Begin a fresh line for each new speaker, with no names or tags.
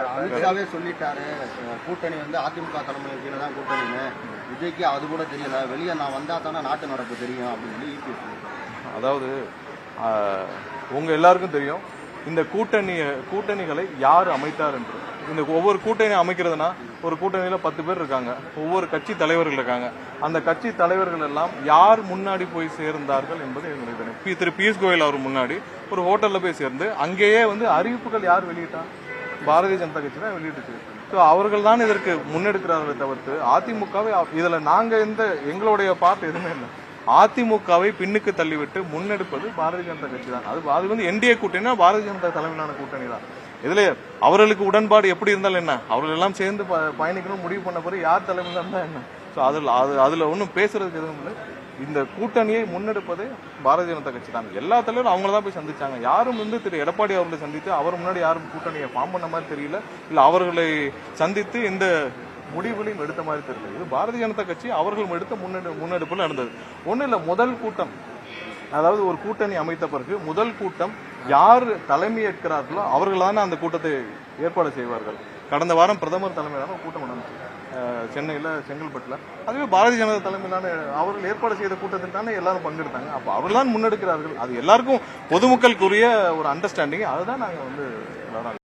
அமித்ஷாவே சொல்லிட்டாரு, கூட்டணி வந்து அதிமுக தலைமையின் கீழே தான் கூட்டணின்னு. விஜய்க்கு அது கூட தெரியல, வெளியே நான் வந்தா தானே நாட்டு நடப்பு தெரியும் அப்படின்னு சொல்லி EPS சொல்லிட்டாரு.
அதாவது உங்க எல்லாருக்கும் தெரியும் இந்த கூட்டணிகளை யார் அமைத்தார் என்று. இந்த ஒவ்வொரு கூட்டணி அமைக்கிறதுனா ஒரு கூட்டணியில 10 பேர் இருக்காங்க, ஒவ்வொரு கட்சி தலைவர்கள் இருக்காங்க. அந்த கட்சி தலைவர்கள் எல்லாம் யார் முன்னாடி போய் சேர்ந்தார்கள் என்பது எங்களுக்கு தெரியும். திரு பியூஷ் கோயல் அவர் முன்னாடி ஒரு ஹோட்டல்ல போய் சேர்ந்து அங்கேயே வந்து அறிவிப்புகள் யார் வெளியிட்டா? பாரதிய ஜனதா கட்சி தான் வெளியிட்டுச்சு. ஸோ அவர்கள் தான் இதற்கு முன்னெடுக்கிறார்களே தவிர்த்து அதிமுகவை இதுல நாங்க எங்களுடைய பார்ட் எதுவுமே இல்லை. அதிமுகவை பின்னுக்கு தள்ளிவிட்டு முன்னெடுப்பது பாரதிய ஜனதா கட்சி தான். அது வந்து என்டிஏ கூட்டணினா பாரதிய ஜனதா தலைமையிலான கூட்டணி தான். இதுல அவர்களுக்கு உடன்பாடு எப்படி இருந்தாலும் என்ன, அவர்கள் எல்லாம் சேர்ந்து பயணிக்கணும் முடிவு பண்ண பிறகு யார் தலைமையில இருந்தா என்ன. ஸோ அதுல ஒன்றும் பேசுறதுக்கு எதுவும் இல்லை. இந்த கூட்டணியை முன்னெடுப்பதே பாரதிய ஜனதா கட்சி தான். எல்லா தலைவரும் அவங்கள தான் போய் சந்திச்சாங்க. யாரும் வந்து திரு எடப்பாடி அவர்களை சந்தித்து அவர் முன்னாடி யாரும் கூட்டணியை ஃபார்ம் பண்ண மாதிரி தெரியல, இல்ல அவர்களை சந்தித்து இந்த முடிவுகளையும் எடுத்த மாதிரி தெரியல. இது பாரதிய ஜனதா கட்சி அவர்கள் எடுத்த முன்னெடுப்புல நடந்தது. ஒண்ணு இல்ல, முதல் கூட்டம், அதாவது ஒரு கூட்டணி அமைத்த பிறகு முதல் கூட்டம் யார் தலைமை ஏற்கிறார்களோ அவர்கள் தானே அந்த கூட்டத்தை ஏற்பாடு செய்வார்கள். கடந்த வாரம் பிரதமர் தலைமையிலான கூட்டம் நடந்துச்சு சென்னையில, செங்கல்பட்டுல. அதுவே பாரதிய ஜனதா தலைமையிலான அவர்கள் ஏற்பாடு செய்த கூட்டத்தில் தானே எல்லாரும் பங்கெடுத்தாங்க. அப்ப அவர்கள் தான் முன்னெடுக்கிறார்கள். அது எல்லாருக்கும் பொதுமக்களுக்குரிய ஒரு அண்டர்ஸ்டாண்டிங். அதுதான் நாங்க வந்து